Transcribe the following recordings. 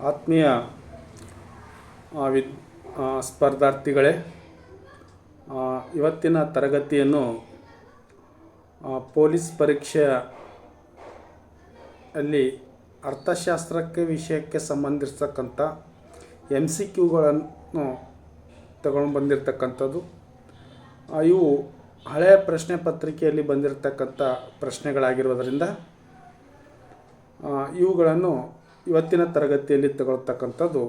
ಆತ್ಮೀಯ ಸ್ಪರ್ಧಾರ್ಥಿಗಳೇ, ಇವತ್ತಿನ ತರಗತಿಯನ್ನು ಪೊಲೀಸ್ ಪರೀಕ್ಷೆಯಲ್ಲಿ ಅರ್ಥಶಾಸ್ತ್ರಕ್ಕೆ ವಿಷಯಕ್ಕೆ ಸಂಬಂಧಿಸಿರ್ತಕ್ಕಂಥ MCQಗಳನ್ನು ತಗೊಂಡು ಬಂದಿರತಕ್ಕಂಥದ್ದು. ಇವು ಹಳೆಯ ಪ್ರಶ್ನೆ ಪತ್ರಿಕೆಯಲ್ಲಿ ಬಂದಿರತಕ್ಕಂಥ ಪ್ರಶ್ನೆಗಳಾಗಿರೋದರಿಂದ ಇವುಗಳನ್ನು ಇವತ್ತಿನ ತರಗತಿಯಲ್ಲಿ ತಗೊಳ್ತಕ್ಕಂಥದ್ದು.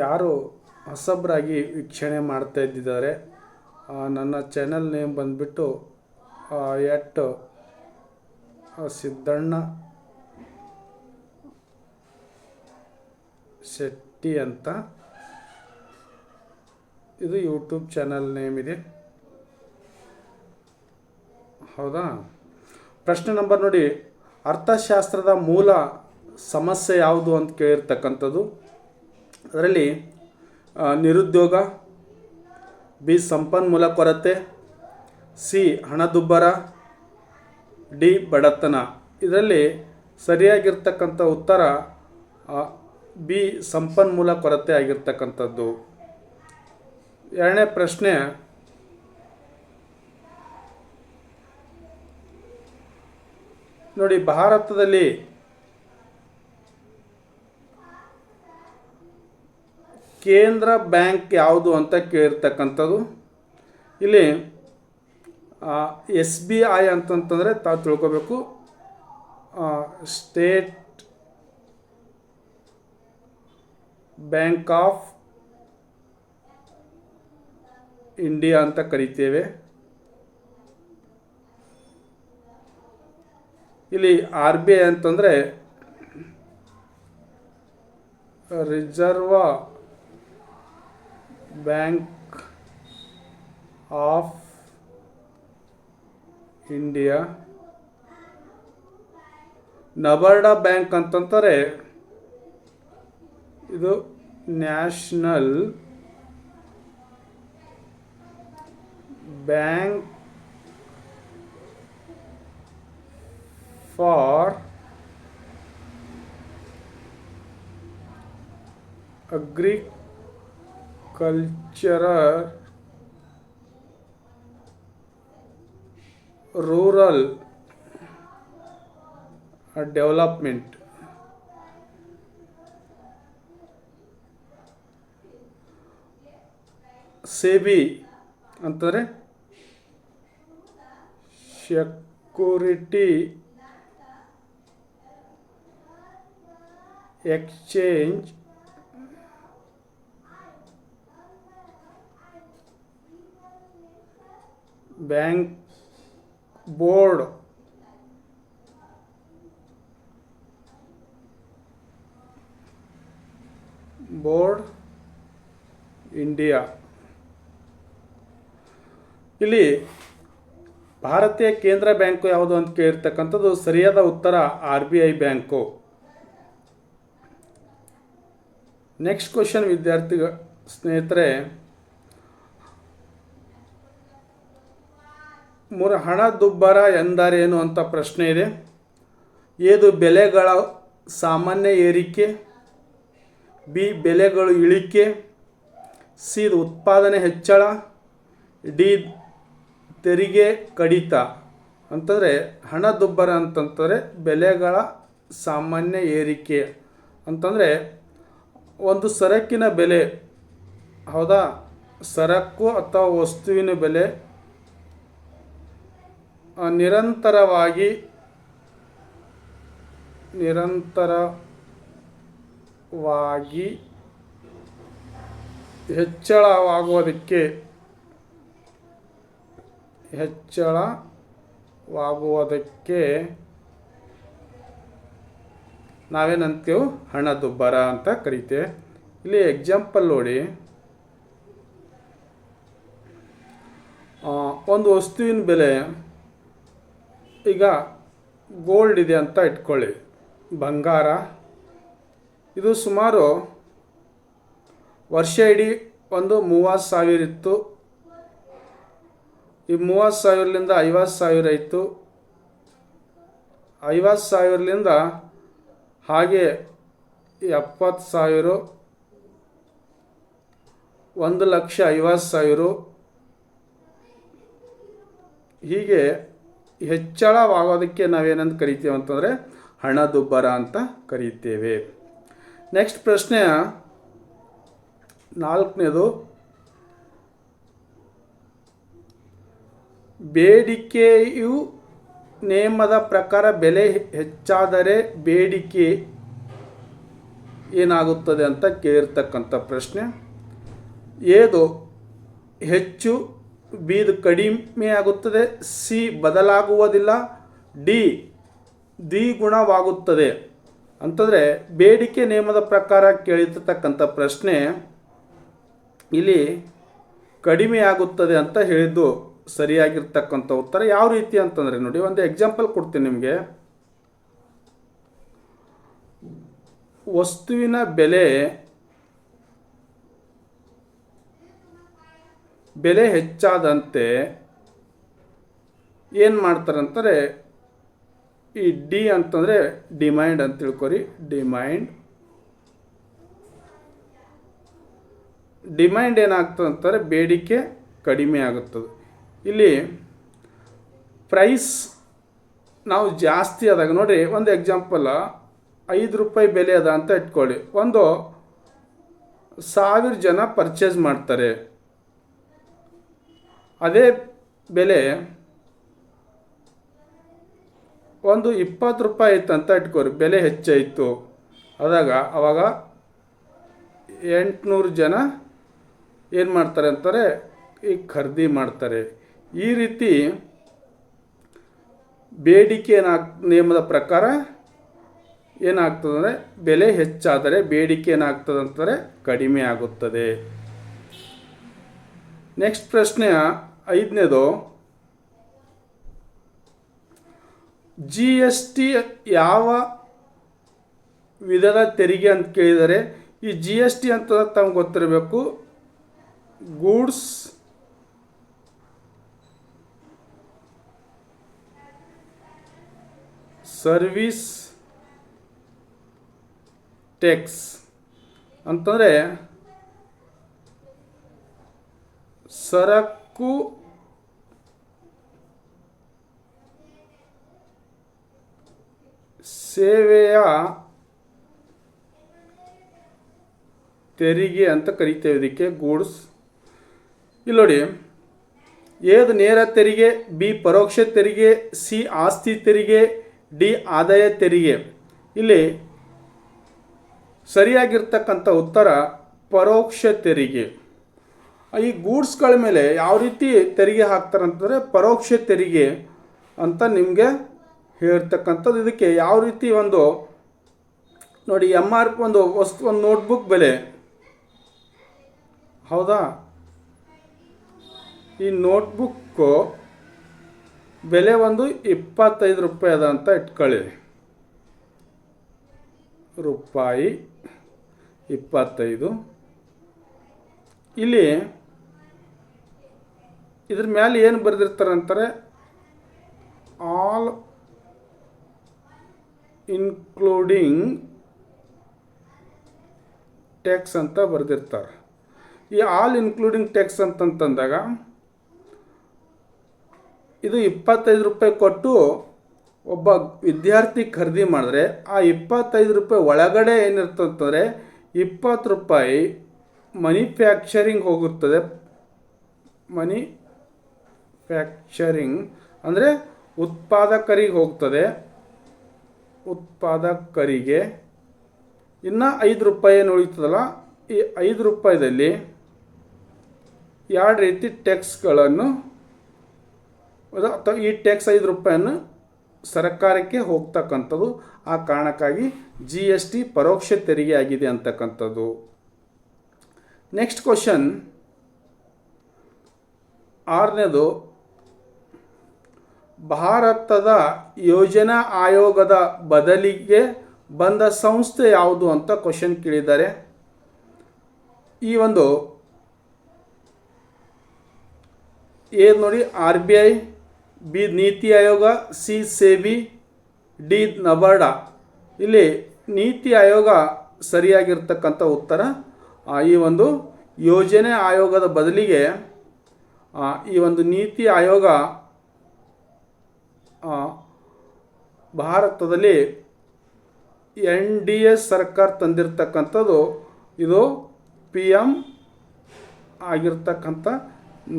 ಯಾರು ಹೊಸಬರಾಗಿ ವೀಕ್ಷಣೆ ಮಾಡ್ತಾ ಇದ್ದಿದ್ದಾರೆ, ನನ್ನ ಚಾನಲ್ ನೇಮ್ ಬಂದುಬಿಟ್ಟು ಸಿದ್ದಣ್ಣ ಶೆಟ್ಟಿ ಅಂತ ಇದು ಯೂಟ್ಯೂಬ್ ಚಾನಲ್ ನೇಮ್ ಇದೆ. ಹೌದಾ? ಪ್ರಶ್ನೆ ನಂಬರ್ ನೋಡಿ, ಅರ್ಥಶಾಸ್ತ್ರದ ಮೂಲ ಸಮಸ್ಯೆ ಯಾವುದು ಅಂತ ಕೇಳಿರ್ತಕ್ಕಂಥದ್ದು. ಅದರಲ್ಲಿ ನಿರುದ್ಯೋಗ, B ಸಂಪನ್ಮೂಲ ಕೊರತೆ, C ಹಣದುಬ್ಬರ, D ಬಡತನ. ಇದರಲ್ಲಿ ಸರಿಯಾಗಿರ್ತಕ್ಕಂಥ ಉತ್ತರ B ಸಂಪನ್ಮೂಲ ಕೊರತೆ ಆಗಿರ್ತಕ್ಕಂಥದ್ದು. ಎರಡನೇ ಪ್ರಶ್ನೆ, ನೋಡಿ, ಭಾರತದಲ್ಲಿ ಕೇಂದ್ರ ಬ್ಯಾಂಕ್ ಯಾವುದು ಅಂತ ಕೇಳಿರ್ತಕ್ಕಂಥದ್ದು. ಇಲ್ಲಿ SBI ಅಂತಂತಂದರೆ ತಾವು ತಿಳ್ಕೊಬೇಕು, ಸ್ಟೇಟ್ ಬ್ಯಾಂಕ್ ಆಫ್ ಇಂಡಿಯಾ ಅಂತ ಕರಿತೇವೆ. ಇಲ್ಲಿ RBI ಅಂತಂದರೆ reserve bank of India. NABARD bank ಅಂತಂತಾರೆ ಇದು national bank for agricultural rural development. SEBI ಅಂತಂದರೆ security exchange bank board India. ಇಲ್ಲಿ ಭಾರತೀಯ ಕೇಂದ್ರ ಬ್ಯಾಂಕು ಯಾವುದು ಅಂತ ಕೇಳಿರ್ತಕ್ಕಂಥದ್ದು. ಸರಿಯಾದ ಉತ್ತರ RBI ಬ್ಯಾಂಕು. ನೆಕ್ಸ್ಟ್ ಕ್ವಶನ್ ವಿದ್ಯಾರ್ಥಿ ಸ್ನೇಹಿತರೆ, ಹಣದುಬ್ಬರ ಎಂದರೇನು ಅಂತ ಪ್ರಶ್ನೆ ಇದೆ. ಏದು ಬೆಲೆಗಳ ಸಾಮಾನ್ಯ ಏರಿಕೆ, B ಬೆಲೆಗಳು ಇಳಿಕೆ, C ಉತ್ಪಾದನೆ ಹೆಚ್ಚಳ, D ತೆರಿಗೆ ಕಡಿತ. ಅಂತಂದರೆ ಹಣದುಬ್ಬರ ಅಂತಂದರೆ ಬೆಲೆಗಳ ಸಾಮಾನ್ಯ ಏರಿಕೆ ಅಂತಂದರೆ ಒಂದು ಸರಕಿನ ಬೆಲೆ, ಹೌದಾ, ಸರಕು ಅಥವಾ ವಸ್ತುವಿನ ಬೆಲೆ ನಿರಂತರವಾಗಿ ಹೆಚ್ಚಳವಾಗುವುದಕ್ಕೆ ನಾವೇನಂತೀವಿ? ಹಣದುಬ್ಬರ ಅಂತ ಕರಿತೇವೆ. ಇಲ್ಲಿ ಎಕ್ಸಾಂಪಲ್ ನೋಡಿ, ಒಂದು ವಸ್ತುವಿನ ಬೆಲೆ, ಈಗ ಗೋಲ್ಡ್ ಇದೆ ಅಂತ ಇಟ್ಕೊಳ್ಳಿ, ಬಂಗಾರ. ಇದು ಸುಮಾರು ವರ್ಷ ಇಡೀ ಒಂದು 30,000 ಇತ್ತು. ಈ 30,000ಲಿಂದ 50,000 ಆಯಿತು. 50,000ಲಿಂದ ಹಾಗೆ 70,000, 1,50,000 ಹೀಗೆ ಹೆಚ್ಚಳವಾಗೋದಕ್ಕೆ ನಾವೇನಂತ ಕರಿತೀವಿ ಅಂತಂದರೆ ಹಣದುಬ್ಬರ ಅಂತ ಕರೀತೇವೆ. ನೆಕ್ಸ್ಟ್ ಪ್ರಶ್ನೆ 4ನೇದು, ಬೇಡಿಕೆಯು ನಿಯಮದ ಪ್ರಕಾರ ಬೆಲೆ ಹೆಚ್ಚಾದರೆ ಬೇಡಿಕೆ ಏನಾಗುತ್ತದೆ ಅಂತ ಕೇಳಿರ್ತಕ್ಕಂಥ ಪ್ರಶ್ನೆ. ಏದು ಹೆಚ್ಚು, ಬಿದು ಕಡಿಮೆ ಆಗುತ್ತದೆ, ಸಿ ಬದಲಾಗುವುದಿಲ್ಲ, ಡಿ ದ್ವಿಗುಣವಾಗುತ್ತದೆ ಅಂತಂದರೆ ಬೇಡಿಕೆ ನಿಯಮದ ಪ್ರಕಾರ ಕೇಳಿರ್ತಕ್ಕಂಥ ಪ್ರಶ್ನೆ ಇಲ್ಲಿ ಕಡಿಮೆ ಆಗುತ್ತದೆ ಅಂತ ಹೇಳಿದ್ದು ಸರಿಯಾಗಿರ್ತಕ್ಕಂಥ ಉತ್ತರ. ಯಾವ ರೀತಿ ಅಂತಂದರೆ ನೋಡಿ, ಒಂದು ಎಕ್ಸಾಂಪಲ್ ಕೊಡ್ತೀನಿ ನಿಮಗೆ. ವಸ್ತುವಿನ ಬೆಲೆ ಹೆಚ್ಚಾದಂತೆ ಏನು ಮಾಡ್ತಾರೆ ಅಂತಾರೆ, ಈ ಡಿ ಅಂತಂದರೆ ಡಿಮ್ಯಾಂಡ್ ಅಂತ ತಿಳ್ಕೊರಿ. ಡಿಮ್ಯಾಂಡ್ ಏನಾಗ್ತದೆ ಅಂತಾರೆ, ಬೇಡಿಕೆ ಕಡಿಮೆ ಆಗುತ್ತದೆ. ಇಲ್ಲಿ ಪ್ರೈಸ್ ನಾವು ಜಾಸ್ತಿ ಆದಾಗ ನೋಡಿ, ಒಂದು ಎಕ್ಸಾಂಪಲ್ ₹5 ಬೆಲೆ ಅದ ಅಂತ ಇಟ್ಕೊಳ್ಳಿ. 1,000 ಜನ ಪರ್ಚೇಸ್ ಮಾಡ್ತಾರೆ. ಅದೇ ಬೆಲೆ ₹20 ಆಯ್ತು ಅಂತ ಇಟ್ಕೋರಿ, ಬೆಲೆ ಹೆಚ್ಚಾಯಿತು ಅವಾಗ 800 ಜನ ಏನು ಮಾಡ್ತಾರೆ ಅಂತಾರೆ, ಈಗ ಖರೀದಿ ಮಾಡ್ತಾರೆ. ಈ ರೀತಿ ಬೇಡಿಕೆ ನಿಯಮದ ಪ್ರಕಾರ ಏನಾಗ್ತದೆ ಅಂದರೆ ಬೆಲೆ ಹೆಚ್ಚಾದರೆ ಬೇಡಿಕೆ ಏನಾಗ್ತದೆ ಅಂತಾರೆ, ಕಡಿಮೆ ಆಗುತ್ತದೆ. ನೆಕ್ಸ್ಟ್ ಪ್ರಶ್ನೆ 5ನೇದು, GST ಯಾವ ವಿಧದ ತೆರಿಗೆ ಅಂತ ಕೇಳಿದರೆ, ಈ GST ಅಂತ ತಮಗೆ ಗೊತ್ತಿರಬೇಕು, ಗೂಡ್ಸ್ ಸರ್ವಿಸ್ ಟ್ಯಾಕ್ಸ್ ಅಂತಂದರೆ ಸರಕು ಸೇವೆಯ ತೆರಿಗೆ ಅಂತ ಕರಿತೇವೆ ಇದಕ್ಕೆ, ಗೂಡ್ಸ್. ಇಲ್ಲಿ ನೋಡಿ, ಏದು ನೇರ ತೆರಿಗೆ, ಬಿ ಪರೋಕ್ಷ ತೆರಿಗೆ, ಸಿ ಆಸ್ತಿ ತೆರಿಗೆ, ಡಿ ಆದಾಯ ತೆರಿಗೆ. ಇಲ್ಲಿ ಸರಿಯಾಗಿರ್ತಕ್ಕಂಥ ಉತ್ತರ ಪರೋಕ್ಷ ತೆರಿಗೆ. ಈ ಗೂಡ್ಸ್ಗಳ ಮೇಲೆ ಯಾವ ರೀತಿ ತೆರಿಗೆ ಹಾಕ್ತಾರೆ ಅಂತಂದರೆ ಪರೋಕ್ಷ ತೆರಿಗೆ ಅಂತ ನಿಮಗೆ ಹೇಳ್ತಕ್ಕಂಥದ್ದು. ಇದಕ್ಕೆ ಯಾವ ರೀತಿ ಒಂದು ನೋಡಿ, MRP ಒಂದು ವಸ್ತು, ಒಂದು ನೋಟ್ಬುಕ್ ಬೆಲೆ, ಹೌದಾ, ಈ ನೋಟ್ಬುಕ್ಕು ಬೆಲೆ ₹25 ಅದ ಅಂತ ಇಟ್ಕೊಳ್ಳಿ. ₹25. ಇಲ್ಲಿ ಇದ್ರ ಮೇಲೆ ಏನು ಬರೆದಿರ್ತಾರೆ ಅಂತಾರೆ, ಆಲ್ ಇನ್ಕ್ಲೂಡಿಂಗ್ ಟ್ಯಾಕ್ಸ್ ಅಂತ ಬರೆದಿರ್ತಾರೆ. ಈ ಆಲ್ ಇನ್ಕ್ಲೂಡಿಂಗ್ ಟ್ಯಾಕ್ಸ್ ಅಂತಂದಾಗ ಇದು ₹25 ಕೊಟ್ಟು ಒಬ್ಬ ವಿದ್ಯಾರ್ಥಿ ಖರೀದಿ ಮಾಡಿದ್ರೆ ಆ ₹25 ಒಳಗಡೆ ಏನಿರ್ತಂತಂದರೆ ₹20 ಮನಿಫ್ಯಾಕ್ಚರಿಂಗ್ ಹೋಗುತ್ತದೆ. ಮನಿಫ್ಯಾಕ್ಚರಿಂಗ್ ಅಂದರೆ ಉತ್ಪಾದಕರಿಗೆ ಹೋಗ್ತದೆ, ಉತ್ಪಾದಕರಿಗೆ. ಇನ್ನು ₹5 ಏನು ಉಳಿತದಲ್ಲ, ಈ ₹5ದಲ್ಲಿ 2 ರೀತಿ ಟ್ಯಾಕ್ಸ್ಗಳನ್ನು, ಈ ಟ್ಯಾಕ್ಸ್ ₹5 ಸರ್ಕಾರಕ್ಕೆ ಹೋಗ್ತಕ್ಕಂಥದ್ದು. ಆ ಕಾರಣಕ್ಕಾಗಿ GST ಪರೋಕ್ಷ ತೆರಿಗೆ ಆಗಿದೆ ಅಂತಕ್ಕಂಥದ್ದು. ನೆಕ್ಸ್ಟ್ ಕ್ವಶನ್ 6ನೇದು, ಭಾರತದ ಯೋಜನಾ ಆಯೋಗದ ಬದಲಿಗೆ ಬಂದ ಸಂಸ್ಥೆ ಯಾವುದು ಅಂತ ಕ್ವಶನ್ ಕೇಳಿದ್ದಾರೆ. ಈ ಒಂದು ಎ ನೋಡಿ RBI, B NITI Aayog, C SEBI, D NABARD. ಇಲ್ಲಿ ನೀತಿ ಆಯೋಗ ಸರಿಯಾಗಿರ್ತಕ್ಕಂಥ ಉತ್ತರ. ಈ ಒಂದು ಯೋಜನೆ ಆಯೋಗದ ಬದಲಿಗೆ ಈ ಒಂದು ನೀತಿ ಆಯೋಗ ಭಾರತದಲ್ಲಿ NDA ಸರ್ಕಾರ ತಂದಿರತಕ್ಕಂಥದ್ದು. ಇದು PM ಆಗಿರ್ತಕ್ಕಂಥ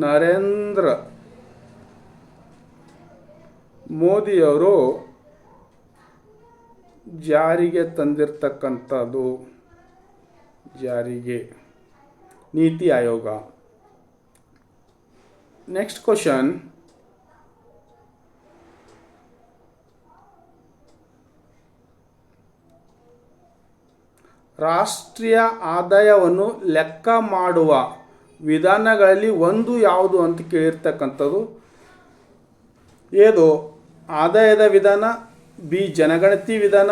ನರೇಂದ್ರ ಮೋದಿಯವರು ಜಾರಿಗೆ ತಂದಿರತಕ್ಕಂಥದ್ದು, ಜಾರಿಗೆ ನೀತಿ ಆಯೋಗ. ನೆಕ್ಸ್ಟ್ ಕ್ವಶನ್, ರಾಷ್ಟ್ರೀಯ ಆದಾಯವನ್ನು ಲೆಕ್ಕ ಮಾಡುವ ವಿಧಾನಗಳಲ್ಲಿ ಒಂದು ಯಾವುದು ಅಂತ ಕೇಳಿರ್ತಕ್ಕಂಥದ್ದು. ಏದು ಆದಾಯದ ವಿಧಾನ, B ಜನಗಣತಿ ವಿಧಾನ,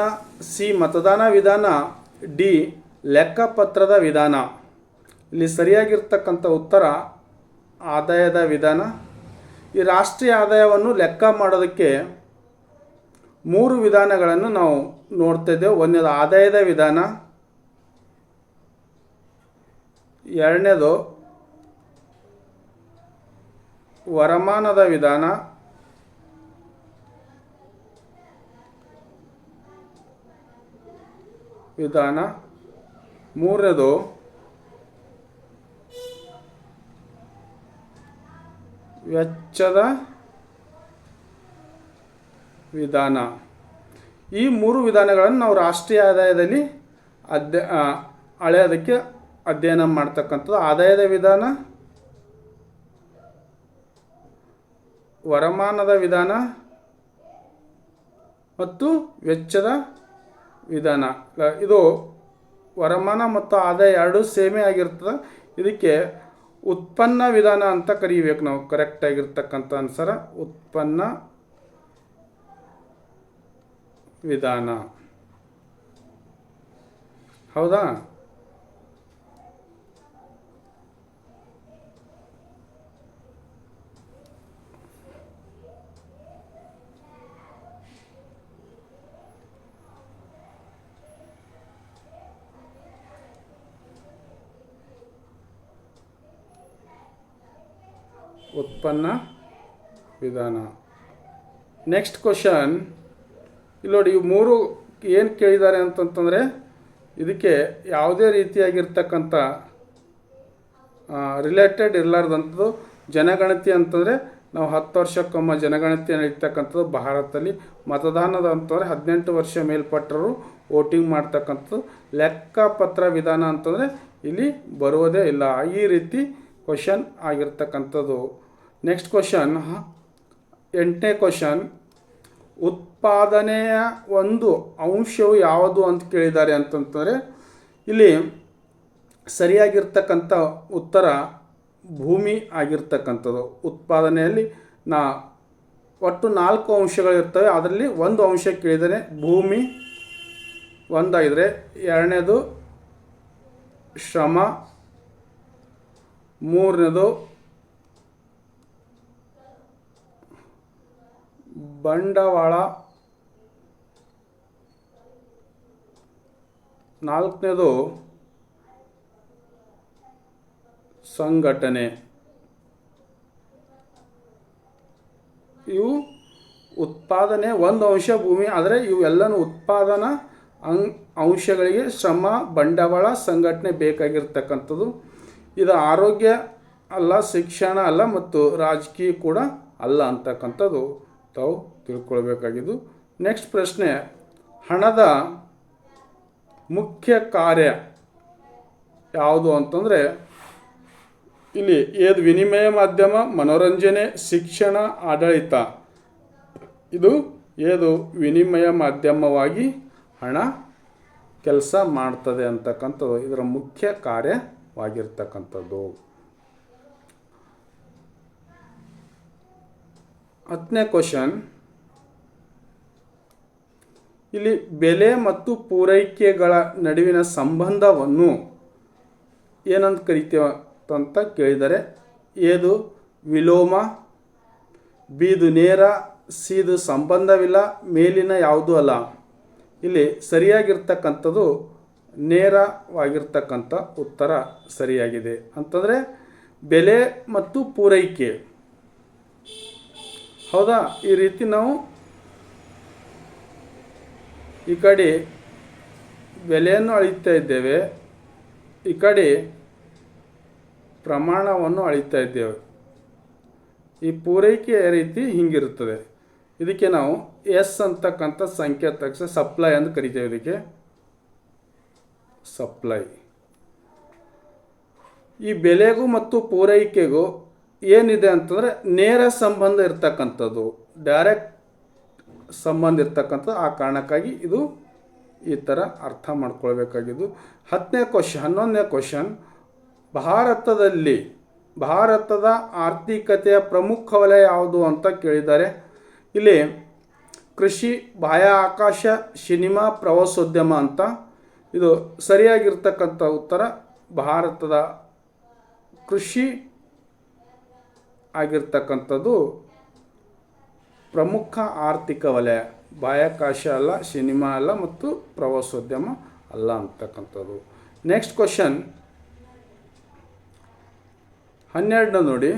C ಮತದಾನ ವಿಧಾನ, D ಲೆಕ್ಕಪತ್ರದ ವಿಧಾನ. ಇಲ್ಲಿ ಸರಿಯಾಗಿರ್ತಕ್ಕಂಥ ಉತ್ತರ ಆದಾಯದ ವಿಧಾನ. ಈ ರಾಷ್ಟ್ರೀಯ ಆದಾಯವನ್ನು ಲೆಕ್ಕ ಮಾಡೋದಕ್ಕೆ 3 ವಿಧಾನಗಳನ್ನು ನಾವು ನೋಡ್ತಾ ಇದ್ದೇವೆ. ಒಂದನೇದು ಆದಾಯದ ವಿಧಾನ, ಎರಡನೇದು ವರಮಾನದ ವಿಧಾನ, ಮೂರನೇದು ವೆಚ್ಚದ ವಿಧಾನ. ಈ 3 ವಿಧಾನಗಳನ್ನು ನಾವು ರಾಷ್ಟ್ರೀಯ ಆದಾಯದಲ್ಲಿ ಅಳೆಯೋದಕ್ಕೆ ಅಧ್ಯಯನ ಮಾಡ್ತಕ್ಕಂಥದ್ದು. ಆದಾಯದ ವಿಧಾನ, ವರಮಾನದ ವಿಧಾನ ಮತ್ತು ವೆಚ್ಚದ ವಿಧಾನ. ಇದು ವರಮಾನ ಮತ್ತು ಆದಾಯ ಎರಡೂ ಸೇಮೇ ಆಗಿರ್ತದೆ. ಇದಕ್ಕೆ ಉತ್ಪನ್ನ ವಿಧಾನ ಅಂತ ಕರೀಬೇಕು ನಾವು, ಕರೆಕ್ಟಾಗಿರ್ತಕ್ಕಂಥ ಅನ್ಸರ ಉತ್ಪನ್ನ ವಿಧಾನ. ಹೌದಾ? ಉತ್ಪನ್ನ ವಿಧಾನ. ನೆಕ್ಸ್ಟ್ ಕ್ವಶನ್, ಇಲ್ಲಿ ನೋಡಿ, ಇವು 3 ಏನು ಕೇಳಿದ್ದಾರೆ ಅಂತಂತಂದರೆ ಇದಕ್ಕೆ ಯಾವುದೇ ರೀತಿಯಾಗಿರ್ತಕ್ಕಂಥ ರಿಲೇಟೆಡ್ ಇರಲಾರ್ದಂಥದ್ದು. ಜನಗಣತಿ ಅಂತಂದರೆ ನಾವು 10 ವರ್ಷಕ್ಕೊಮ್ಮೆ ಜನಗಣತಿ ನಡೀತಕ್ಕಂಥದ್ದು ಭಾರತದಲ್ಲಿ. ಮತದಾನದ ಅಂತಂದರೆ 18 ವರ್ಷ ಮೇಲ್ಪಟ್ಟರು ವೋಟಿಂಗ್ ಮಾಡ್ತಕ್ಕಂಥದ್ದು. ಲೆಕ್ಕಪತ್ರ ವಿಧಾನ ಅಂತಂದರೆ ಇಲ್ಲಿ ಬರುವುದೇ ಇಲ್ಲ. ಈ ರೀತಿ ಕ್ವಶನ್ ಆಗಿರ್ತಕ್ಕಂಥದ್ದು. ನೆಕ್ಸ್ಟ್ ಕ್ವಶನ್, 8ನೇ ಕ್ವಶನ್, ಉತ್ಪಾದನೆಯ ಒಂದು ಅಂಶವು ಯಾವುದು ಅಂತ ಕೇಳಿದ್ದಾರೆ ಅಂತಂತಂದರೆ ಇಲ್ಲಿ ಸರಿಯಾಗಿರ್ತಕ್ಕಂಥ ಉತ್ತರ ಭೂಮಿ ಆಗಿರ್ತಕ್ಕಂಥದ್ದು. ಉತ್ಪಾದನೆಯಲ್ಲಿ ಒಟ್ಟು 4 ಅಂಶಗಳಿರ್ತವೆ. ಅದರಲ್ಲಿ ಒಂದು ಅಂಶ ಕೇಳಿದರೆ ಭೂಮಿ ಒಂದಾಗಿದ್ರೆ, ಎರಡನೇದು ಶ್ರಮ, ಮೂರನೇದು ಬಂಡವಾಳ, ನಾಲ್ಕನೇದು ಸಂಘಟನೆ. ಇವು ಉತ್ಪಾದನೆ ಒಂದು ಅಂಶ ಭೂಮಿ. ಆದರೆ ಇವೆಲ್ಲನೂ ಉತ್ಪಾದನಾ ಅಂಶಗಳಿಗೆ ಶ್ರಮ, ಬಂಡವಾಳ, ಸಂಘಟನೆ ಬೇಕಾಗಿರ್ತಕ್ಕಂಥದ್ದು. ಇದು ಆರೋಗ್ಯ ಅಲ್ಲ, ಶಿಕ್ಷಣ ಅಲ್ಲ ಮತ್ತು ರಾಜಕೀಯ ಕೂಡ ಅಲ್ಲ ಅಂತಕ್ಕಂಥದ್ದು ತಾವು ತಿಳ್ಕೊಳ್ಬೇಕಾಗಿದ್ದು. ನೆಕ್ಸ್ಟ್ ಪ್ರಶ್ನೆ, ಹಣದ ಮುಖ್ಯ ಕಾರ್ಯ ಯಾವುದು ಅಂತಂದರೆ ಇಲ್ಲಿ ಏದು ವಿನಿಮಯ ಮಾಧ್ಯಮ, ಮನೋರಂಜನೆ, ಶಿಕ್ಷಣ, ಆಡಳಿತ. ಇದು ಏದು ವಿನಿಮಯ ಮಾಧ್ಯಮವಾಗಿ ಹಣ ಕೆಲಸ ಮಾಡ್ತದೆ ಅಂತಕ್ಕಂಥದ್ದು ಇದರ ಮುಖ್ಯ ಕಾರ್ಯವಾಗಿರ್ತಕ್ಕಂಥದ್ದು. 10ನೇ ಕ್ವಶನ್, ಇಲ್ಲಿ ಬೆಲೆ ಮತ್ತು ಪೂರೈಕೆಗಳ ನಡುವಿನ ಸಂಬಂಧವನ್ನು ಏನಂತ ಕರಿತೀವ ಅಂತ ಕೇಳಿದರೆ, ಏದು ವಿಲೋಮ, ಬಿದು ನೇರ, ಸಿದು ಸಂಬಂಧವಿಲ್ಲ, ಮೇಲಿನ ಯಾವುದೂ ಅಲ್ಲ. ಇಲ್ಲಿ ಸರಿಯಾಗಿರ್ತಕ್ಕಂಥದ್ದು ನೇರವಾಗಿರ್ತಕ್ಕಂಥ ಉತ್ತರ ಸರಿಯಾಗಿದೆ. ಅಂತಂದರೆ ಬೆಲೆ ಮತ್ತು ಪೂರೈಕೆ. ಹೌದಾ? ಈ ರೀತಿ ನಾವು ಈ ಕಡೆ ಬೆಲೆಯನ್ನು ಅಳೀತಾ ಇದ್ದೇವೆ, ಈ ಕಡೆ ಪ್ರಮಾಣವನ್ನು ಅಳೀತಾ ಇದ್ದೇವೆ. ಈ ಪೂರೈಕೆಯ ರೀತಿ ಹಿಂಗಿರುತ್ತದೆ. ಇದಕ್ಕೆ ನಾವು ಎಸ್ ಅಂತಕ್ಕಂಥ ಸಂಖ್ಯೆ ತಕ್ಷಣ ಸಪ್ಲೈ ಅಂತ ಕರಿತೇವೆ. ಇದಕ್ಕೆ ಸಪ್ಲೈ. ಈ ಬೆಲೆಗೂ ಮತ್ತು ಪೂರೈಕೆಗೂ ಏನಿದೆ ಅಂತಂದರೆ ನೇರ ಸಂಬಂಧ ಇರ್ತಕ್ಕಂಥದ್ದು, ಡೈರೆಕ್ಟ್ ಸಂಬಂಧ ಇರ್ತಕ್ಕಂಥದ್ದು. ಆ ಕಾರಣಕ್ಕಾಗಿ ಇದು ಈ ಥರ ಅರ್ಥ ಮಾಡ್ಕೊಳ್ಬೇಕಾಗಿದ್ದು. 11ನೇ ಕ್ವಶನ್, ಭಾರತದ ಆರ್ಥಿಕತೆಯ ಪ್ರಮುಖ ವಲಯ ಯಾವುದು ಅಂತ ಕೇಳಿದ್ದಾರೆ. ಇಲ್ಲಿ ಕೃಷಿ, ಬಾಹ್ಯಾಕಾಶ, ಸಿನಿಮಾ, ಪ್ರವಾಸೋದ್ಯಮ ಅಂತ. ಇದು ಸರಿಯಾಗಿರ್ತಕ್ಕಂಥ ಉತ್ತರ ಭಾರತದ ಕೃಷಿ ಆಗಿರ್ತಕ್ಕಂಥದ್ದು ಪ್ರಮುಖ ಆರ್ಥಿಕ ವಲಯ. ಬಾಹ್ಯಾಕಾಶ ಅಲ್ಲ, ಸಿನಿಮಾ ಅಲ್ಲ, ಮತ್ತು ಪ್ರವಾಸೋದ್ಯಮ ಅಲ್ಲ ಅಂತಕ್ಕಂಥದ್ದು. ನೆಕ್ಸ್ಟ್ ಕ್ವಶನ್ 12 ನೋಡಿ.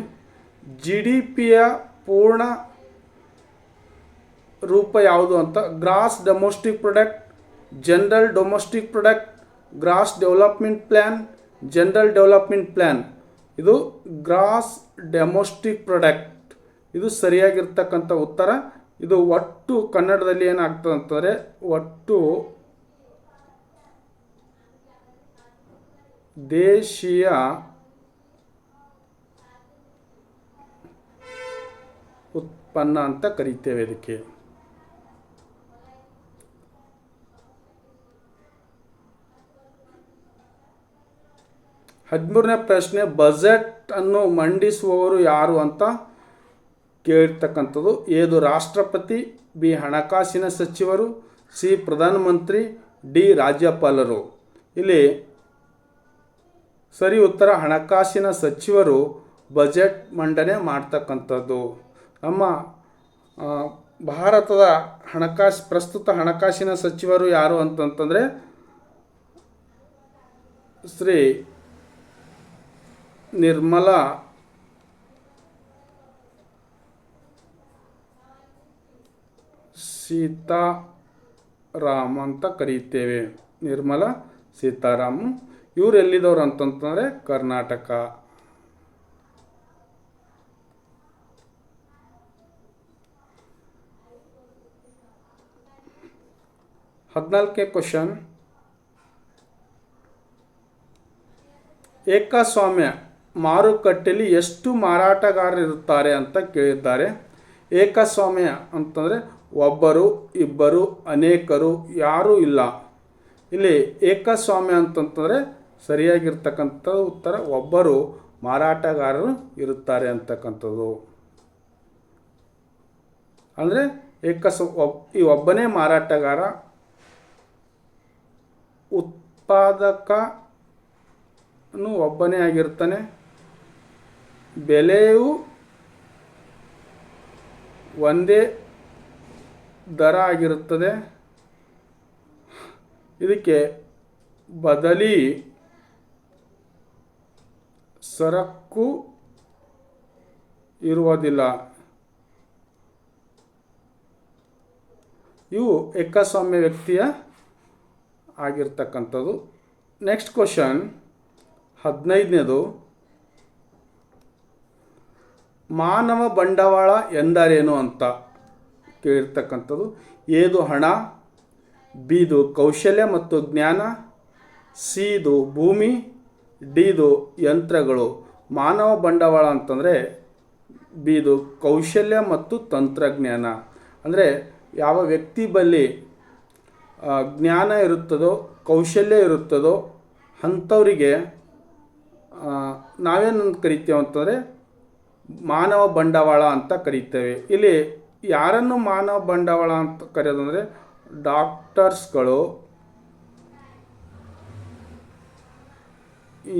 GDPಯ ಪೂರ್ಣ ರೂಪ ಯಾವುದು ಅಂತ. Gross domestic product, general domestic product, gross development plan, general development plan. ಇದು ಗ್ರಾಸ್ ಡೊಮೆಸ್ಟಿಕ್ ಪ್ರಾಡಕ್ಟ್. ಇದು ಸರಿಯಾಗಿರ್ತಕ್ಕಂಥ ಉತ್ತರ. ಇದು ಒಟ್ಟು ಕನ್ನಡದಲ್ಲಿ ಏನಾಗ್ತದೆ ಅಂತಂದರೆ ಒಟ್ಟು ದೇಶೀಯ ಉತ್ಪನ್ನ ಅಂತ ಕರಿತೇವೆ ಇದಕ್ಕೆ. ಹದಿಮೂರನೇ ಪ್ರಶ್ನೆ, ಬಜೆಟ್ ಅನ್ನು ಮಂಡಿಸುವವರು ಯಾರು ಅಂತ ಕೇಳಿರ್ತಕ್ಕಂಥದ್ದು. ಎದು ರಾಷ್ಟ್ರಪತಿ, ಬಿ ಹಣಕಾಸಿನ ಸಚಿವರು, ಸಿ ಪ್ರಧಾನಮಂತ್ರಿ, ಡಿ ರಾಜ್ಯಪಾಲರು. ಇಲ್ಲಿ ಸರಿ ಉತ್ತರ ಹಣಕಾಸಿನ ಸಚಿವರು ಬಜೆಟ್ ಮಂಡನೆ ಮಾಡ್ತಕ್ಕಂಥದ್ದು. ನಮ್ಮ ಭಾರತದ ಪ್ರಸ್ತುತ ಹಣಕಾಸಿನ ಸಚಿವರು ಯಾರು ಅಂತಂತಂದರೆ ಶ್ರೀ ನಿರ್ಮಲಾ ಸೀತಾರಾಮ್ ಅಂತ ಕರೀತೇವೆ. ನಿರ್ಮಲಾ ಸೀತಾರಾಮ್. ಇವರು ಎಲ್ಲಿದವರು ಅಂತಂತಂದರೆ ಕರ್ನಾಟಕ. ಹದಿನಾಲ್ಕನೇ ಕ್ವಶನ್, ಏಕಸ್ವಾಮ್ಯ ಮಾರುಕಟ್ಟೆಯಲ್ಲಿ ಎಷ್ಟು ಮಾರಾಟಗಾರರಿರುತ್ತಾರೆ ಅಂತ ಕೇಳಿದ್ದಾರೆ. ಏಕಸ್ವಾಮ್ಯ ಅಂತಂದರೆ ಒಬ್ಬರು, ಇಬ್ಬರು, ಅನೇಕರು, ಯಾರೂ ಇಲ್ಲ. ಇಲ್ಲಿ ಏಕಸ್ವಾಮ್ಯ ಅಂತಂತಂದರೆ ಸರಿಯಾಗಿರ್ತಕ್ಕಂಥ ಉತ್ತರ ಒಬ್ಬರು ಮಾರಾಟಗಾರರು ಇರುತ್ತಾರೆ ಅಂತಕ್ಕಂಥದ್ದು. ಅಂದರೆ ಈ ಒಬ್ಬನೇ ಮಾರಾಟಗಾರ, ಉತ್ಪಾದಕನು ಒಬ್ಬನೇ ಆಗಿರ್ತಾನೆ, ಬೆಲೆಯು ಒಂದೇ ದರ ಆಗಿರುತ್ತದೆ. ಇದಕ್ಕೆ ಬದಲಿ ಸರಕು ಇರುವುದಿಲ್ಲ. ಇವು ಏಕಸ್ವಾಮ್ಯ ವ್ಯಕ್ತಿಯ ಆಗಿರ್ತಕ್ಕಂಥದ್ದು. ನೆಕ್ಸ್ಟ್ ಕ್ವಶನ್ 15ನೇದು, ಮಾನವ ಬಂಡವಾಳ ಎಂದರೇನು ಅಂತ ಕೇಳಿರ್ತಕ್ಕಂಥದ್ದು. ಎದು ಹಣ, ಬಿದು ಕೌಶಲ್ಯ ಮತ್ತು ಜ್ಞಾನ, ಸಿದು ಭೂಮಿ, ಡಿದು ಯಂತ್ರಗಳು. ಮಾನವ ಬಂಡವಾಳ ಅಂತಂದರೆ ಬಿದು ಕೌಶಲ್ಯ ಮತ್ತು ತಂತ್ರಜ್ಞಾನ. ಅಂದರೆ ಯಾವ ವ್ಯಕ್ತಿ ಬಳಿ ಜ್ಞಾನ ಇರುತ್ತದೋ, ಕೌಶಲ್ಯ ಇರುತ್ತದೋ ಅಂಥವರಿಗೆ ನಾವೇನು ಕರಿತೇವೆ ಅಂತಂದರೆ ಮಾನವ ಬಂಡವಾಳ ಅಂತ ಕರಿತೇವೆ. ಇಲ್ಲಿ ಯಾರನ್ನು ಮಾನವ ಬಂಡವಾಳ ಅಂತ ಕರೆಯೋದಂದರೆ ಡಾಕ್ಟರ್ಸ್ಗಳು,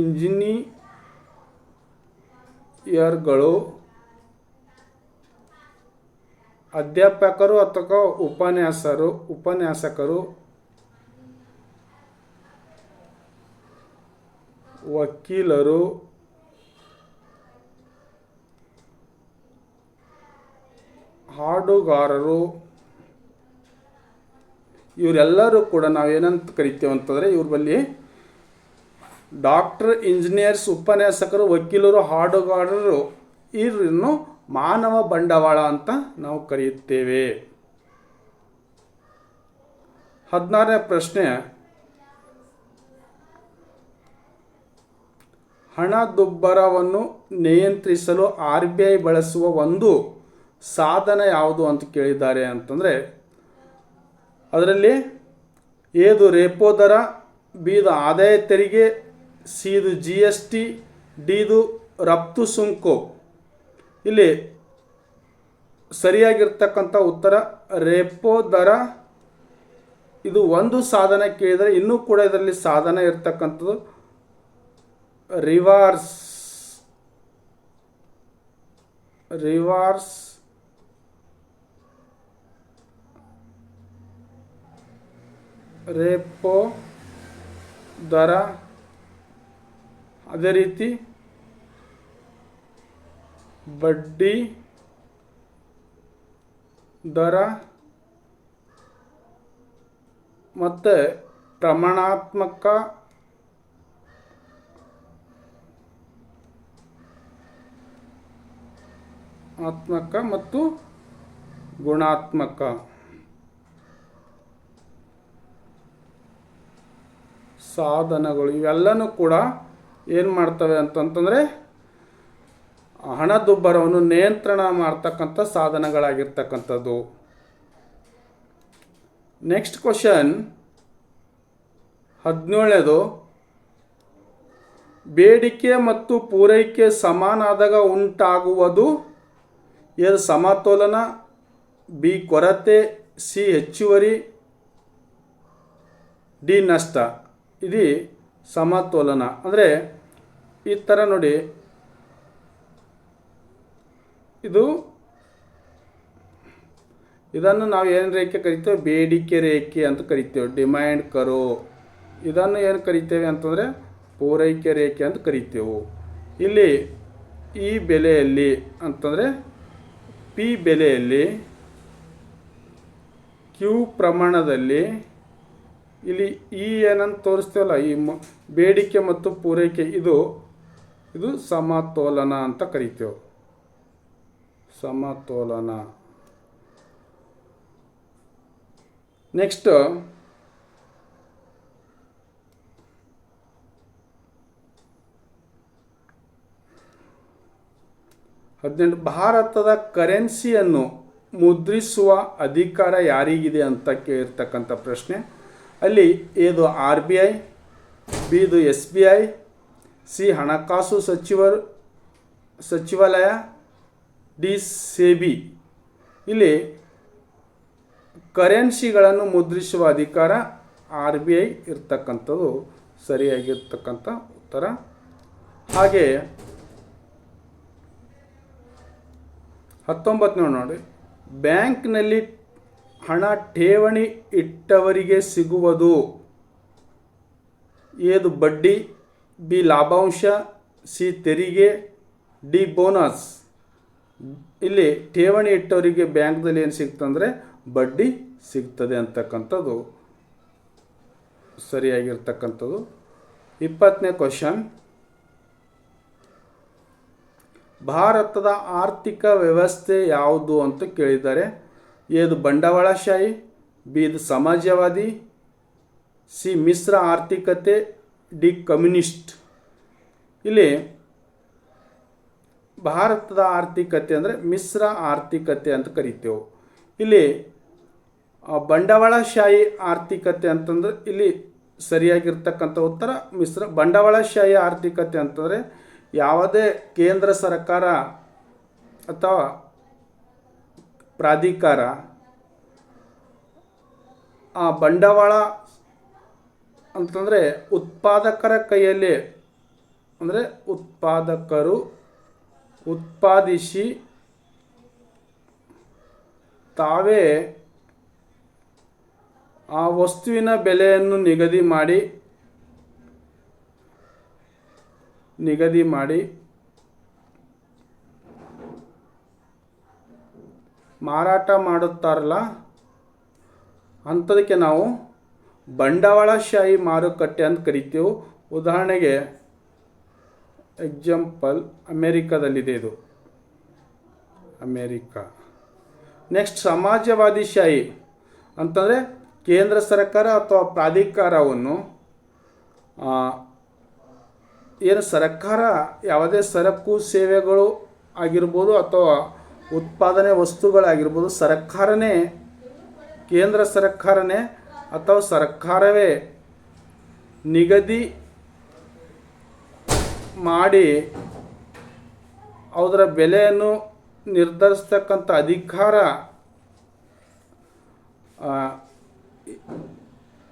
ಇಂಜಿನಿಯರ್ಗಳು, ಅಧ್ಯಾಪಕರು ಅಥವಾ ಉಪನ್ಯಾಸಕರು, ವಕೀಲರು, ಹಾಡುಗಾರರು, ಇವರೆಲ್ಲರೂ ಕೂಡ ನಾವೇನಂತ ಕರಿತೇವೆ ಅಂತಂದರೆ ಇವ್ರ ಬಳಿ ಡಾಕ್ಟರ್, ಇಂಜಿನಿಯರ್ಸ್, ಉಪನ್ಯಾಸಕರು, ವಕೀಲರು, ಹಾಡುಗಾರರು ಇವರನ್ನು ಮಾನವ ಬಂಡವಾಳ ಅಂತ ನಾವು ಕರೆಯುತ್ತೇವೆ. 16ನೇ ಪ್ರಶ್ನೆ, ಹಣದುಬ್ಬರವನ್ನು ನಿಯಂತ್ರಿಸಲು RBI ಬಳಸುವ ಒಂದು ಸಾಧನ ಯಾವುದು ಅಂತ ಕೇಳಿದ್ದಾರೆ ಅಂತಂದರೆ ಅದರಲ್ಲಿ ಏದು ರೇಪೋ ದರ, ಬಿದು ಆದಾಯ ತೆರಿಗೆ, ಸಿದು GST, ಡಿದು ರಫ್ತು ಸುಂಕು. ಇಲ್ಲಿ ಸರಿಯಾಗಿರ್ತಕ್ಕಂಥ ಉತ್ತರ ರೇಪೋ ದರ. ಇದು ಒಂದು ಸಾಧನ ಕೇಳಿದರೆ ಇನ್ನೂ ಕೂಡ ಇದರಲ್ಲಿ ಸಾಧನ ಇರ್ತಕ್ಕಂಥದ್ದು ರಿವರ್ಸ್ ರೇಪೋ ದರ. ಅದೇ ರೀತಿ ಬಡ್ಡಿ ದರ ಮತ್ತು ಪ್ರಮಾಣಾತ್ಮಕ ಮತ್ತು ಗುಣಾತ್ಮಕ ಸಾಧನಗಳು ಇವೆಲ್ಲನೂ ಕೂಡ ಏನು ಮಾಡ್ತವೆ ಅಂತಂತಂದರೆ ಹಣದುಬ್ಬರವನ್ನು ನಿಯಂತ್ರಣ ಮಾಡ್ತಕ್ಕಂಥ ಸಾಧನಗಳಾಗಿರ್ತಕ್ಕಂಥದ್ದು. ನೆಕ್ಸ್ಟ್ ಕ್ವಶನ್ 17ನೇದು, ಬೇಡಿಕೆ ಮತ್ತು ಪೂರೈಕೆ ಸಮಾನಾದಾಗ ಉಂಟಾಗುವುದು ಎ ಸಮತೋಲನ, ಬಿ ಕೊರತೆ, ಸಿ ಹೆಚ್ಚುವರಿ, ಡಿ ನಷ್ಟ. ಇದು ಸಮತೋಲನ ಅಂದರೆ ಈ ಥರ ನೋಡಿ, ಇದನ್ನು ನಾವು ಏನು ರೇಖೆ ಕರಿತೇವೆ? ಬೇಡಿಕೆ ರೇಖೆ ಅಂತ ಕರಿತೇವೆ, ಡಿಮ್ಯಾಂಡ್ ಕರೋ. ಇದನ್ನು ಏನು ಕರಿತೇವೆ ಅಂತಂದರೆ ಪೂರೈಕೆ ರೇಖೆ ಅಂತ ಕರಿತೇವೆ. ಇಲ್ಲಿ ಈ ಬೆಲೆಯಲ್ಲಿ ಅಂತಂದರೆ ಪಿ ಬೆಲೆಯಲ್ಲಿ, ಕ್ಯೂ ಪ್ರಮಾಣದಲ್ಲಿ, ಇಲ್ಲಿ ಈ ಏನಂತ ತೋರಿಸ್ತೇವಲ್ಲ, ಈ ಬೇಡಿಕೆ ಮತ್ತು ಪೂರೈಕೆ ಇದು ಸಮತೋಲನ ಅಂತ ಕರಿತೇವೆ. ಸಮತೋಲನ. ನೆಕ್ಸ್ಟ್ 18, ಭಾರತದ ಕರೆನ್ಸಿಯನ್ನು ಮುದ್ರಿಸುವ ಅಧಿಕಾರ ಯಾರಿಗಿದೆ ಅಂತ ಕೇಳಿರ್ತಕ್ಕಂಥ ಪ್ರಶ್ನೆ. ಅಲ್ಲಿ ಏದು RBI, ಬಿದು SBI, ಸಿ ಹಣಕಾಸು ಸಚಿವಾಲಯ, ಡಿ ಸೆಬಿ. ಇಲ್ಲಿ ಕರೆನ್ಸಿಗಳನ್ನು ಮುದ್ರಿಸುವ ಅಧಿಕಾರ RBI ಇರ್ತಕ್ಕಂಥದ್ದು ಸರಿಯಾಗಿರ್ತಕ್ಕಂಥ ಉತ್ತರ. ಹಾಗೆ 19ನೇ ನೋಡಿ, ಬ್ಯಾಂಕ್ನಲ್ಲಿ ಹಣ ಠೇವಣಿ ಇಟ್ಟವರಿಗೆ ಸಿಗುವುದು ಏದು ಬಡ್ಡಿ, ಬಿ ಲಾಭಾಂಶ, ಸಿ ತೆರಿಗೆ, ಡಿ ಬೋನಸ್. ಇಲ್ಲಿ ಠೇವಣಿ ಇಟ್ಟವರಿಗೆ ಬ್ಯಾಂಕ್ದಲ್ಲಿ ಏನು ಸಿಗ್ತಂದರೆ ಬಡ್ಡಿ ಸಿಗ್ತದೆ ಅಂತಕ್ಕಂಥದ್ದು ಸರಿಯಾಗಿರ್ತಕ್ಕಂಥದ್ದು. 20ನೇ ಕ್ವಶನ್, ಭಾರತದ ಆರ್ಥಿಕ ವ್ಯವಸ್ಥೆ ಯಾವುದು ಅಂತ ಕೇಳಿದ್ದಾರೆ. ಏದು ಬಂಡವಾಳಶಾಹಿ, ಬಿ ಇದು ಸಮಾಜವಾದಿ, ಸಿ ಮಿಶ್ರ ಆರ್ಥಿಕತೆ, ಡಿ ಕಮ್ಯುನಿಸ್ಟ್. ಇಲ್ಲಿ ಭಾರತದ ಆರ್ಥಿಕತೆ ಅಂದರೆ ಮಿಶ್ರ ಆರ್ಥಿಕತೆ ಅಂತ ಕರಿತೇವೆ. ಇಲ್ಲಿ ಬಂಡವಾಳಶಾಹಿ ಆರ್ಥಿಕತೆ ಅಂತಂದ್ರೆ ಇಲ್ಲಿ ಸರಿಯಾಗಿರ್ತಕ್ಕಂಥ ಉತ್ತರ ಬಂಡವಾಳಶಾಹಿ ಆರ್ಥಿಕತೆ ಅಂತಂದರೆ ಯಾವುದೇ ಕೇಂದ್ರ ಸರ್ಕಾರ ಅಥವಾ ಪ್ರಾಧಿಕಾರ ಆ ಬಂಡವಾಳ ಅಂತಂದರೆ ಉತ್ಪಾದಕರ ಕೈಯಲ್ಲಿ, ಅಂದರೆ ಉತ್ಪಾದಕರು ಉತ್ಪಾದಿಸಿ ತಾವೇ ಆ ವಸ್ತುವಿನ ಬೆಲೆಯನ್ನು ನಿಗದಿ ಮಾಡಿ ನಿಗದಿ ಮಾಡಿ ಮಾರಾಟ ಮಾಡುತ್ತಾರಲ್ಲ ಅಂಥದಕ್ಕೆ ನಾವು ಬಂಡವಾಳಶಾಹಿ ಮಾರುಕಟ್ಟೆ ಅಂತ ಕರಿತೀವಿ. ಉದಾಹರಣೆಗೆ ಎಕ್ಸಾಂಪಲ್ ಅಮೇರಿಕಾದಲ್ಲಿದೆ ಇದು, ಅಮೇರಿಕಾ. ನೆಕ್ಸ್ಟ್ ಸಮಾಜವಾದಿಶಾಹಿ ಅಂತಂದರೆ ಕೇಂದ್ರ ಸರ್ಕಾರ ಅಥವಾ ಪ್ರಾಧಿಕಾರವನ್ನು ಏನು ಸರ್ಕಾರ ಯಾವುದೇ ಸರಕು ಸೇವೆಗಳು ಆಗಿರ್ಬೋದು ಅಥವಾ ಉತ್ಪಾದನೆ ವಸ್ತುಗಳಾಗಿರ್ಬೋದು, ಸರ್ಕಾರನೇ, ಕೇಂದ್ರ ಸರ್ಕಾರನೇ ಅಥವಾ ಸರ್ಕಾರವೇ ನಿಗದಿ ಮಾಡಿ ಅದರ ಬೆಲೆಯನ್ನು ನಿರ್ಧರಿಸ್ತಕ್ಕಂಥ ಅಧಿಕಾರ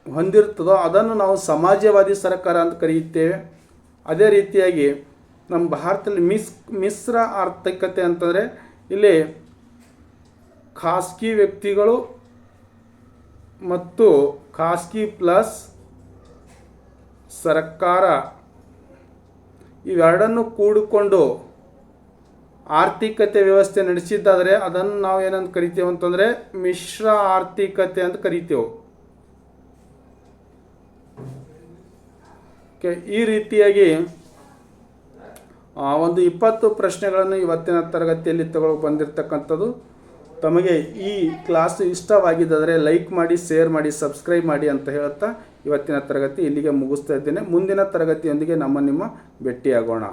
ಹೊಂದಿರ್ತದೋ ಅದನ್ನು ನಾವು ಸಮಾಜವಾದಿ ಸರ್ಕಾರ ಅಂತ ಕರೆಯುತ್ತೇವೆ. ಅದೇ ರೀತಿಯಾಗಿ ನಮ್ಮ ಭಾರತದಲ್ಲಿ ಮಿಶ್ರ ಆರ್ಥಿಕತೆ ಅಂತಂದರೆ ಇಲ್ಲಿ ಖಾಸಗಿ ವ್ಯಕ್ತಿಗಳು ಮತ್ತು ಖಾಸಗಿ ಪ್ಲಸ್ ಸರ್ಕಾರ ಇವೆರಡನ್ನು ಕೂಡಿಕೊಂಡು ಆರ್ಥಿಕತೆ ವ್ಯವಸ್ಥೆ ನಡೆಸಿದ್ದಾದರೆ ಅದನ್ನು ನಾವು ಏನಂತ ಕರಿತೇವೆ ಅಂತಂದರೆ ಮಿಶ್ರ ಆರ್ಥಿಕತೆ ಅಂತ ಕರಿತೇವೆ. ಈ ರೀತಿಯಾಗಿ ಒಂದು 20 ಪ್ರಶ್ನೆಗಳನ್ನು ಇವತ್ತಿನ ತರಗತಿಯಲ್ಲಿ ಬಂದಿರತಕ್ಕಂಥದ್ದು. ತಮಗೆ ಈ ಕ್ಲಾಸ್ ಇಷ್ಟವಾಗಿದ್ದರೆ ಲೈಕ್ ಮಾಡಿ, ಶೇರ್ ಮಾಡಿ, ಸಬ್ಸ್ಕ್ರೈಬ್ ಮಾಡಿ ಅಂತ ಹೇಳುತ್ತಾ ಇವತ್ತಿನ ತರಗತಿ ಇಲ್ಲಿಗೆ ಮುಗಿಸ್ತಾ ಇದ್ದೇನೆ. ಮುಂದಿನ ತರಗತಿಯೊಂದಿಗೆ ನಿಮ್ಮ ಭೇಟಿಯಾಗೋಣ.